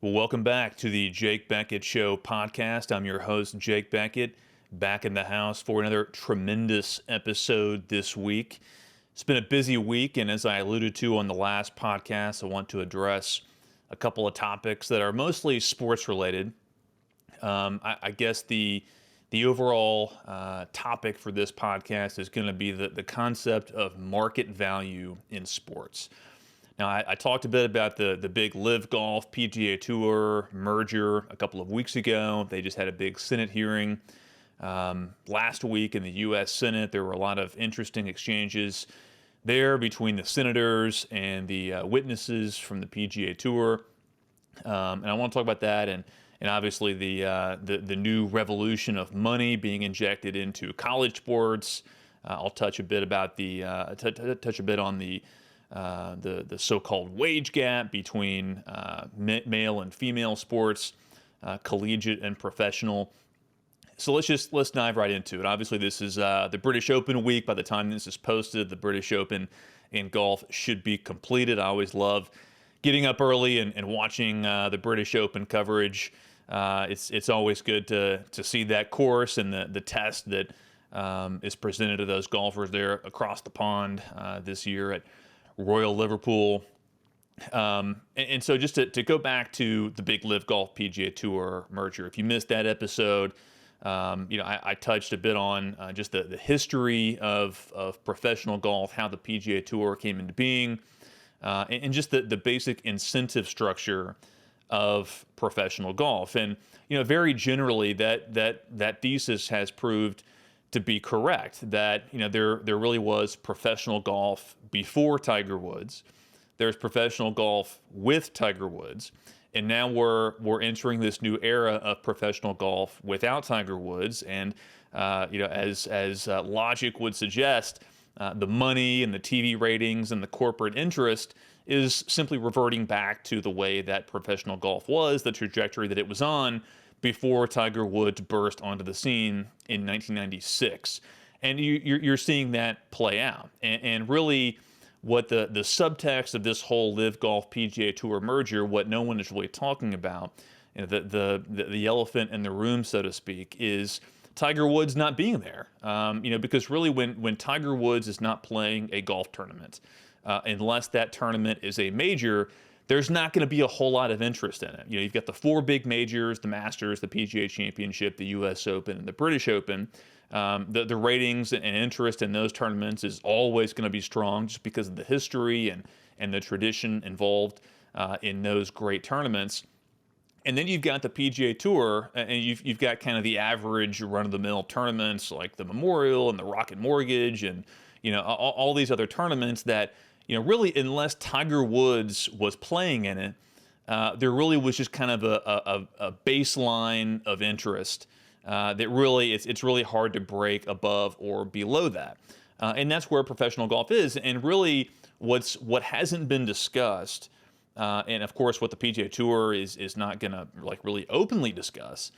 Well, welcome back to the Jake Bequette Show podcast. I'm your host, Jake Bequette, back in the house for another tremendous episode this week. It's been a busy week, and as I alluded to on the last podcast, I want to address a couple of topics that are mostly sports related. I guess the overall topic for this podcast is going to be the concept of market value in sports. Now, I talked a bit about the big Live Golf PGA Tour merger a couple of weeks ago. They just had a big Senate hearing last week in the U.S. Senate. There were a lot of interesting exchanges there between the senators and the witnesses from the PGA Tour. And I want to talk about that and obviously the new revolution of money being injected into college sports. I'll touch a bit about touch a bit on the so-called wage gap between male and female sports, collegiate and professional. So let's dive right into it. Obviously, this is the British Open week. By the time this is posted, the British Open in golf should be completed. I always love getting up early and watching the British Open coverage. It's always good to see that course and the test that is presented to those golfers there across the pond this year at Royal Liverpool. And so just to go back to the big Live Golf PGA Tour merger, if you missed that episode, I touched a bit on just the history of professional golf, how the PGA Tour came into being, and just the basic incentive structure of professional golf. And very generally, that thesis has proved to be correct. That there really was professional golf before Tiger Woods. There's professional golf with Tiger Woods, and now we're entering this new era of professional golf without Tiger Woods. And as logic would suggest, the money and the TV ratings and the corporate interest is simply reverting back to the way that professional golf was, the trajectory that it was on before Tiger Woods burst onto the scene in 1996. And you're seeing that play out. And really, what the subtext of this whole Live Golf PGA Tour merger, what no one is really talking about, the elephant in the room, so to speak, is Tiger Woods not being there. Because really when Tiger Woods is not playing a golf tournament, unless that tournament is a major, there's not going to be a whole lot of interest in it. You've got the four big majors, the Masters, the PGA Championship, the U.S. Open, and the British Open. The ratings and interest in those tournaments is always going to be strong just because of the history and the tradition involved in those great tournaments. And then you've got the PGA Tour, and you've got kind of the average run-of-the-mill tournaments like the Memorial and the Rocket Mortgage and all these other tournaments that really, unless Tiger Woods was playing in it, there really was just kind of a baseline of interest that really it's really hard to break above or below that. And that's where professional golf is. And really, what hasn't been discussed, and of course what the PGA Tour is not going to really openly discuss,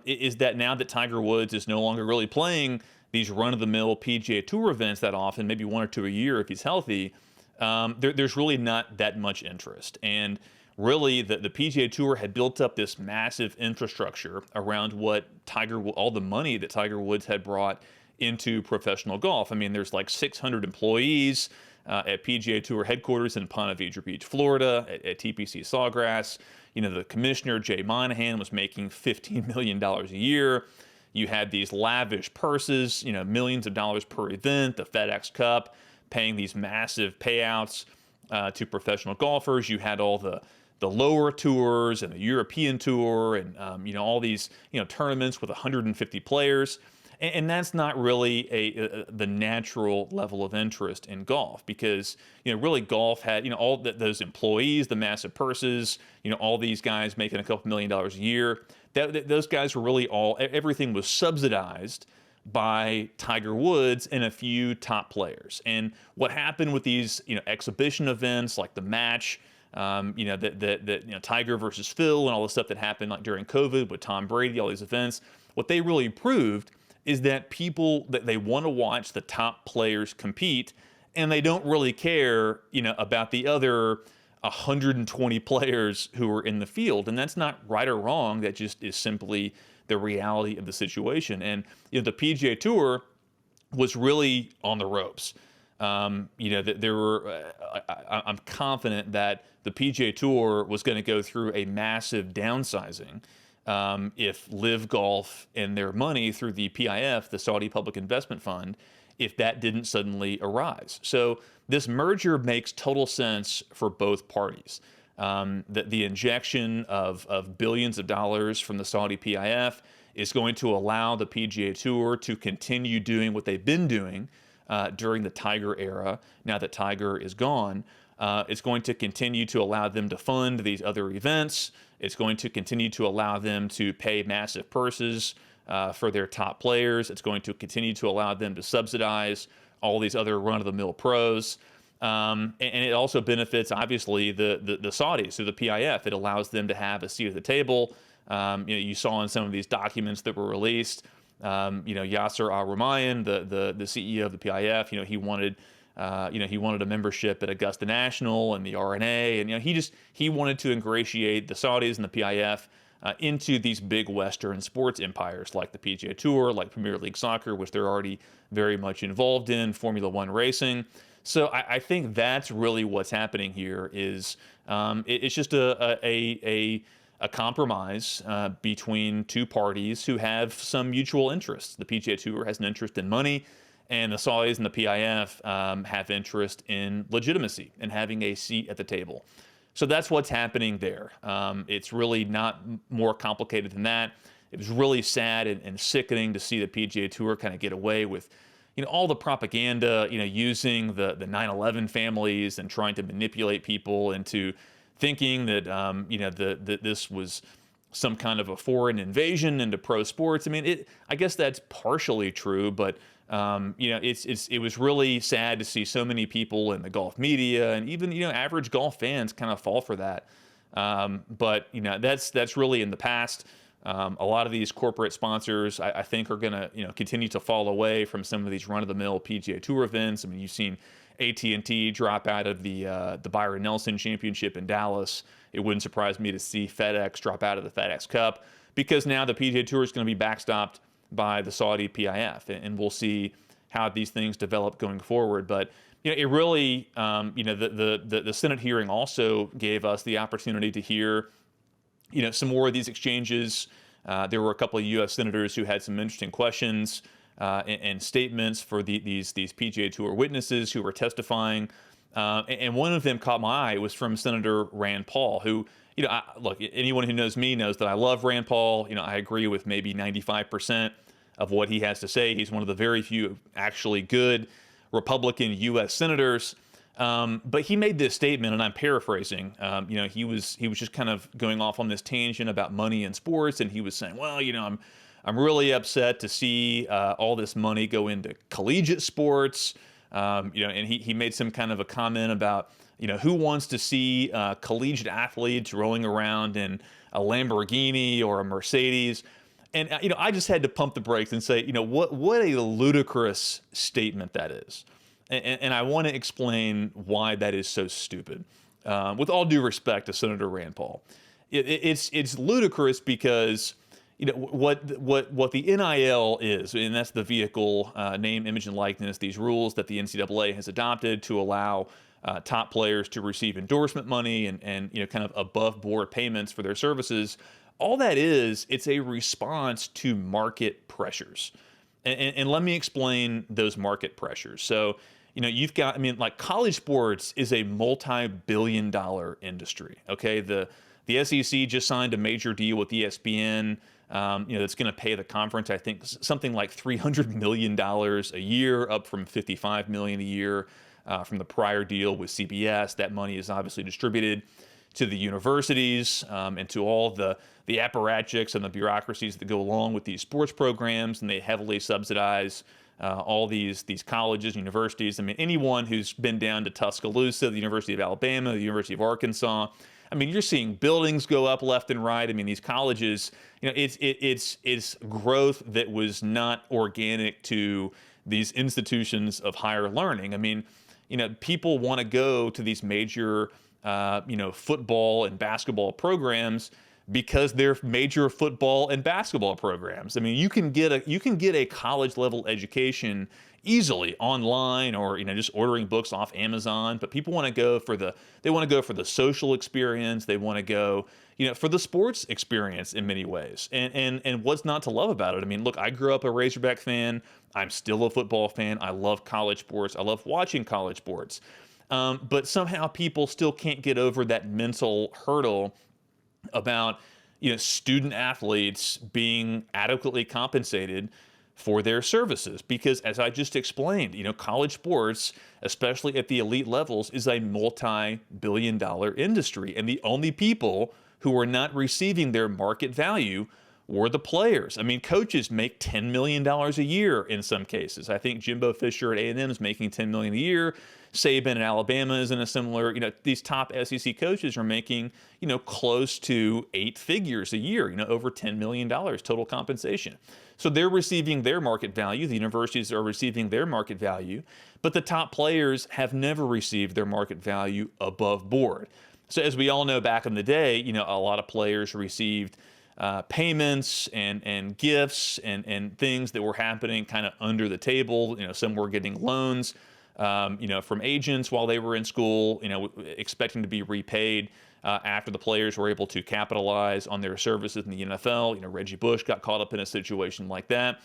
is that now that Tiger Woods is no longer really playing these run-of-the-mill PGA Tour events that often, maybe one or two a year if he's healthy, there's really not that much interest. And really, the PGA Tour had built up this massive infrastructure around all the money that Tiger Woods had brought into professional golf. I mean, there's like 600 employees at PGA Tour headquarters in Ponte Vedra Beach, Florida, at TPC Sawgrass. The commissioner, Jay Monahan, was making $15 million a year. You had these lavish purses, millions of dollars per event, the FedEx Cup, paying these massive payouts to professional golfers. You had all the lower tours and the European Tour and all these tournaments with 150 players. And that's not really the natural level of interest in golf because, really golf had, all those employees, the massive purses, all these guys making a couple $1 million a year. Those guys were really everything was subsidized by Tiger Woods and a few top players. And what happened with these, exhibition events like the Match, Tiger versus Phil and all the stuff that happened like during COVID with Tom Brady, all these events, what they really proved is that they want to watch the top players compete, and they don't really care, about the other 120 players who were in the field. And that's not right or wrong. That just is simply the reality of the situation. And the PGA Tour was really on the ropes. There were. I'm confident that the PGA Tour was going to go through a massive downsizing if Live Golf and their money through the PIF, the Saudi Public Investment Fund, if that didn't suddenly arise. So this merger makes total sense for both parties. The injection of billions of dollars from the Saudi PIF is going to allow the PGA Tour to continue doing what they've been doing during the Tiger era. Now that Tiger is gone, it's going to continue to allow them to fund these other events. It's going to continue to allow them to pay massive purses for their top players. It's going to continue to allow them to subsidize all these other run-of-the-mill pros. And it also benefits, obviously, the Saudis through the PIF. It allows them to have a seat at the table. You saw in some of these documents that were released, Yasser Al-Rumayyan, the CEO of the PIF, he wanted a membership at Augusta National and the RNA, and he wanted to ingratiate the Saudis and the PIF into these big Western sports empires like the PGA Tour, like Premier League Soccer, which they're already very much involved in, Formula One racing. So I think that's really what's happening here. Is it's just a compromise between two parties who have some mutual interests. The PGA Tour has an interest in money, and the Saudis and the PIF have interest in legitimacy and having a seat at the table. So that's what's happening there. It's really not more complicated than that. It was really sad and sickening to see the PGA Tour kind of get away with, all the propaganda, using the 9/11 families and trying to manipulate people into thinking that, that this was some kind of a foreign invasion into pro sports. I mean, I guess that's partially true, but it was really sad to see so many people in the golf media and even average golf fans kind of fall for that. But that's really in the past. A lot of these corporate sponsors, I think, are going to continue to fall away from some of these run-of-the-mill PGA Tour events. I mean, you've seen AT&T drop out of the Byron Nelson Championship in Dallas. It wouldn't surprise me to see FedEx drop out of the FedEx Cup because now the PGA Tour is going to be backstopped by the Saudi PIF, and we'll see how these things develop going forward. But it really, the Senate hearing also gave us the opportunity to hear, some more of these exchanges. There were a couple of U.S. senators who had some interesting questions and statements for these PGA Tour witnesses who were testifying. And one of them caught my eye. It was from Senator Rand Paul, who, look, anyone who knows me knows that I love Rand Paul. I agree with maybe 95% of what he has to say. He's one of the very few actually good Republican U.S. senators. But he made this statement, and I'm paraphrasing. He was just kind of going off on this tangent about money in sports, and he was saying, well, I'm really upset to see all this money go into collegiate sports. And he made some kind of a comment about, who wants to see collegiate athletes rolling around in a Lamborghini or a Mercedes. And, I just had to pump the brakes and say, what a ludicrous statement that is. And I want to explain why that is so stupid. With all due respect to Senator Rand Paul, it's ludicrous because what the NIL is, and that's the vehicle name, image, and likeness. These rules that the NCAA has adopted to allow top players to receive endorsement money and kind of above board payments for their services. All that is, it's a response to market pressures. And let me explain those market pressures. So, you've got, like college sports is a multi-billion-dollar industry. Okay, the SEC just signed a major deal with ESPN. That's going to pay the conference, I think, something like $300 million a year, up from $55 million a year from the prior deal with CBS. That money is obviously distributed to the universities and to all the apparatchiks and the bureaucracies that go along with these sports programs, and they heavily subsidize all these colleges, universities. Anyone who's been down to Tuscaloosa, the University of Alabama, the University of Arkansas, you're seeing buildings go up left and right. These colleges, it's growth that was not organic to these institutions of higher learning. People want to go to these major football and basketball programs because they're major football and basketball programs. I mean, you can get a college level education easily online, or just ordering books off Amazon. But people want to go for the social experience. They want to go for the sports experience in many ways. And what's not to love about it? I mean, look, I grew up a Razorback fan. I'm still a football fan. I love college sports. I love watching college sports. But somehow people still can't get over that mental hurdle about student athletes being adequately compensated for their services, because as I just explained, college sports, especially at the elite levels, is a multi-billion-dollar industry, and the only people who are not receiving their market value were the players. I mean, coaches make $10 million a year in some cases. I think Jimbo Fisher at A&M is making $10 million a year. Saban at Alabama is in a similar, these top SEC coaches are making, close to 8 figures a year, over $10 million total compensation. So they're receiving their market value. The universities are receiving their market value, but the top players have never received their market value above board. So as we all know, back in the day, a lot of players received payments and gifts and things that were happening kind of under the table. Some were getting loans, from agents while they were in school, expecting to be repaid after the players were able to capitalize on their services in the NFL. Reggie Bush got caught up in a situation like that.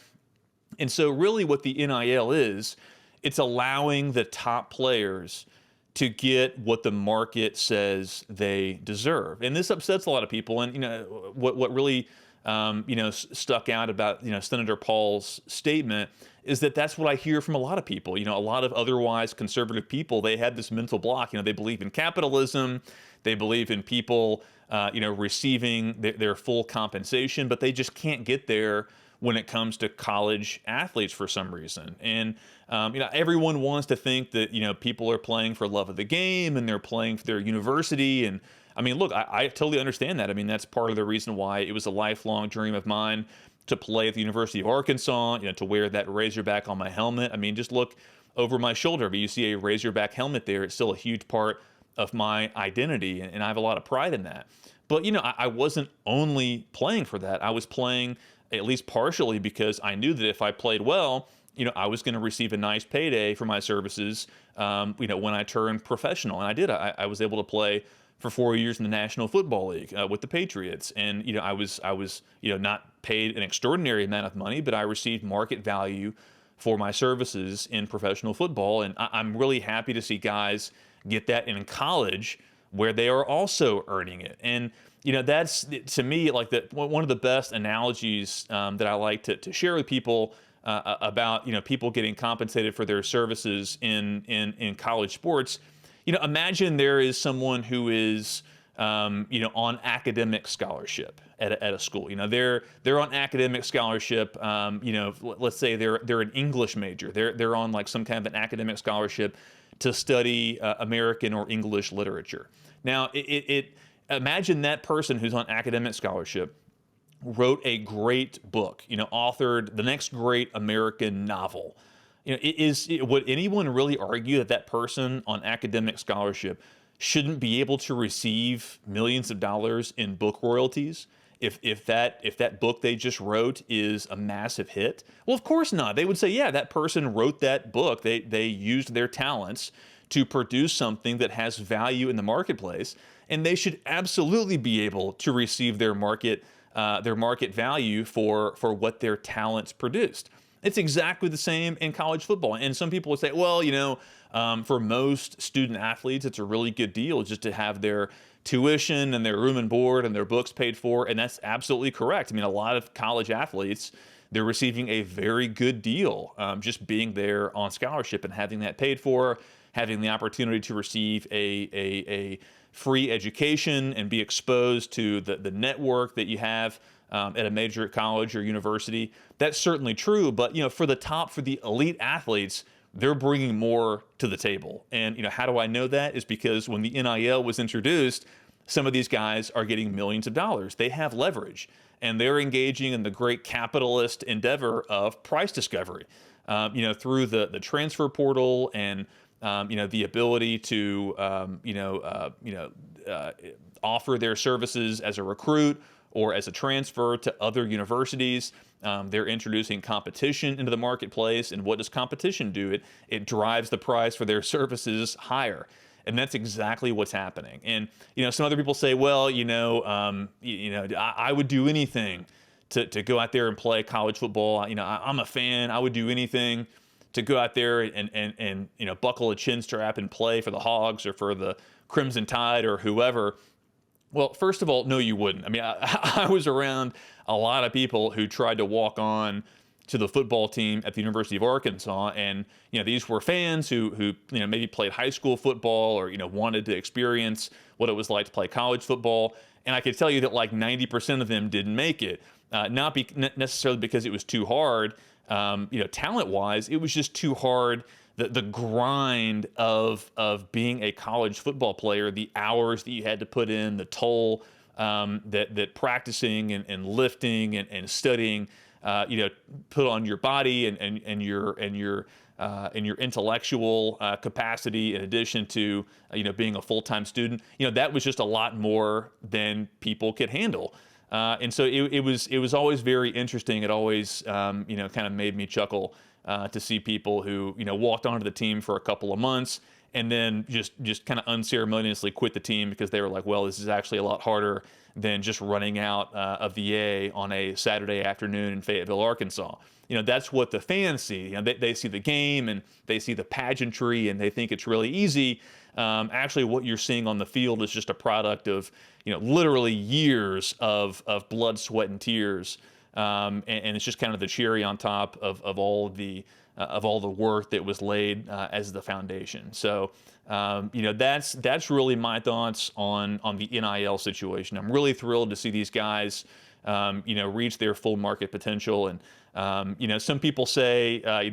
And so really what the NIL is, it's allowing the top players to get what the market says they deserve. And this upsets a lot of people. And, what really, stuck out about, Senator Paul's statement is that that's what I hear from a lot of people. A lot of otherwise conservative people, they had this mental block. They believe in capitalism. They believe in people, receiving their full compensation, but they just can't get there when it comes to college athletes for some reason. And, everyone wants to think that, people are playing for love of the game and they're playing for their university. And I mean, look, I totally understand that. I mean, that's part of the reason why it was a lifelong dream of mine to play at the University of Arkansas, to wear that Razorback on my helmet. I mean, just look over my shoulder. If you see a Razorback helmet there, it's still a huge part of my identity, and I have a lot of pride in that. But, I wasn't only playing for that. I was playing at least partially because I knew that if I played well, I was going to receive a nice payday for my services, when I turned professional. And I did. I was able to play for 4 years in the National Football League with the Patriots. And, I was not paid an extraordinary amount of money, but I received market value for my services in professional football. And I'm really happy to see guys get that in college where they are also earning it. And, that's, to me, like one of the best analogies that I like to share with people about, people getting compensated for their services in college sports. Imagine there is someone who is, on academic scholarship at a school. They're on academic scholarship. Let's say they're an English major. They're on like some kind of an academic scholarship to study American or English literature. Now, imagine that person who's on academic scholarship wrote a great book, authored the next great American novel. Would anyone really argue that that person on academic scholarship shouldn't be able to receive millions of dollars in book royalties if that book they just wrote is a massive hit? Well, of course not. They would say, yeah, that person wrote that book. They used their talents to produce something that has value in the marketplace, and they should absolutely be able to receive their market value for what their talents produced. It's exactly the same in college football. And some people would say, well, for most student athletes, it's a really good deal just to have their tuition and their room and board and their books paid for. And that's absolutely correct. I mean, a lot of college athletes, they're receiving a very good deal just being there on scholarship and having that paid for, having the opportunity to receive a free education and be exposed to the network that you have at a major college or university. That's certainly true, but for the elite athletes, they're bringing more to the table. And how do I know that? Is because when the NIL was introduced, some of these guys are getting millions of dollars. They have leverage, and they're engaging in the great capitalist endeavor of price discovery. Through the transfer portal and the ability to, offer their services as a recruit or as a transfer to other universities. They're introducing competition into the marketplace, and what does competition do? It drives the price for their services higher, and that's exactly what's happening. And some other people say, well, I would do anything to go out there and play college football. I'm a fan. I would do anything to go out there and buckle a chin strap and play for the Hogs or for the Crimson Tide or whoever. Well, first of all, no, you wouldn't. I mean, I was around a lot of people who tried to walk on to the football team at the University of Arkansas, and these were fans who maybe played high school football or wanted to experience what it was like to play college football. And I could tell you that like 90% of them didn't make it, not necessarily because it was too hard. Talent-wise, it was just too hard. The grind of being a college football player, the hours that you had to put in, the toll that practicing and lifting and studying, put on your body and your intellectual capacity, in addition to being a full-time student, that was just a lot more than people could handle. And so it was always very interesting. It always kind of made me chuckle to see people who walked onto the team for a couple of months and then just kind of unceremoniously quit the team because they were like, well, this is actually a lot harder than just running out of the A on a Saturday afternoon in Fayetteville, Arkansas. That's what the fans see. They see the game and they see the pageantry and they think it's really easy. Actually, what you're seeing on the field is just a product of literally years of blood, sweat, and tears. And it's just kind of the cherry on top of all the work that was laid as the foundation. So that's really my thoughts on the NIL situation. I'm really thrilled to see these guys reach their full market potential. And some people say I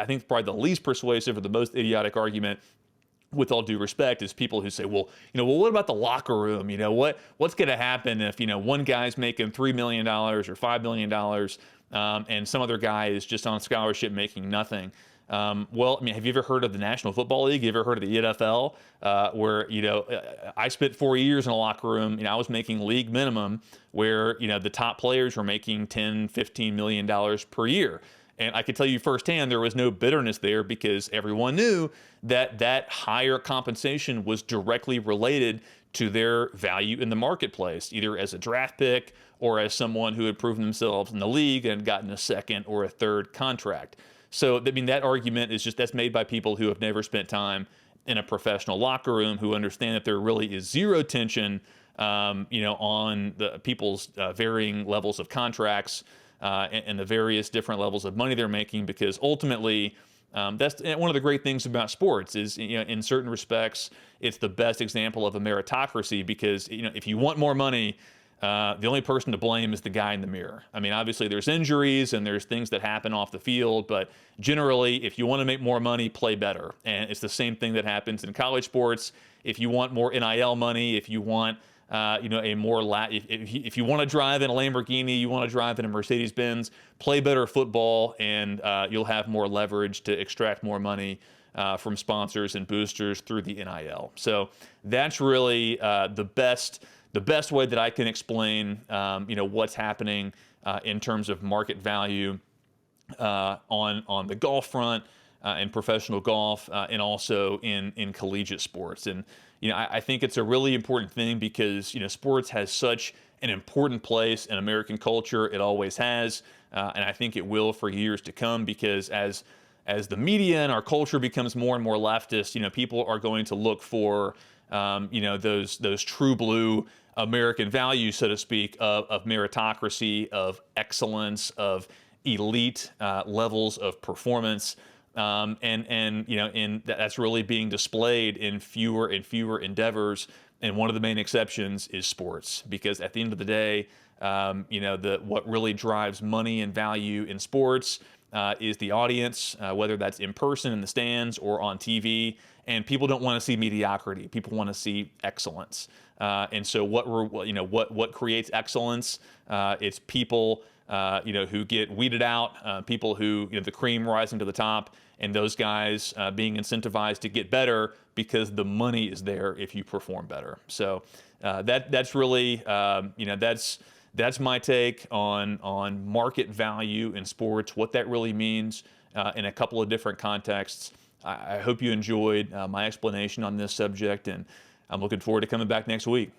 think probably the least persuasive or the most idiotic argument, with all due respect, is people who say, well, what about the locker room? What's going to happen if, one guy's making $3 million or $5 million and some other guy is just on scholarship making nothing? Well, I mean, have you ever heard of the National Football League? Have you ever heard of the NFL? Where, I spent 4 years in a locker room. I was making league minimum where, the top players were making $10, $15 million per year. And I could tell you firsthand, there was no bitterness there because everyone knew that higher compensation was directly related to their value in the marketplace, either as a draft pick or as someone who had proven themselves in the league and gotten a second or a third contract. So, I mean, that argument is that's made by people who have never spent time in a professional locker room, who understand that there really is zero tension, on the people's varying levels of contracts. And the various different levels of money they're making, because ultimately, that's one of the great things about sports is, in certain respects, it's the best example of a meritocracy because, if you want more money, the only person to blame is the guy in the mirror. I mean, obviously there's injuries and there's things that happen off the field, but generally, if you want to make more money, play better. And it's the same thing that happens in college sports. If you want more NIL money, if you want if you want to drive in a Lamborghini, you want to drive in a Mercedes-Benz, play better football, and you'll have more leverage to extract more money from sponsors and boosters through the NIL. So that's really the best way that I can explain, what's happening in terms of market value on the golf front, in professional golf, and also in collegiate sports. And I think it's a really important thing because sports has such an important place in American culture. It always has, and I think it will for years to come, because as the media and our culture becomes more and more leftist, people are going to look for those true blue American values, so to speak, of meritocracy, of excellence, of elite levels of performance. And that's really being displayed in fewer and fewer endeavors. And one of the main exceptions is sports, because at the end of the day, what really drives money and value in sports is the audience, whether that's in person in the stands or on TV. And people don't want to see mediocrity. People want to see excellence. And so what creates excellence? It's people who get weeded out, people who, the cream rising to the top, and those guys being incentivized to get better because the money is there if you perform better. So that's really, that's my take on market value in sports, what that really means in a couple of different contexts. I hope you enjoyed my explanation on this subject, and I'm looking forward to coming back next week.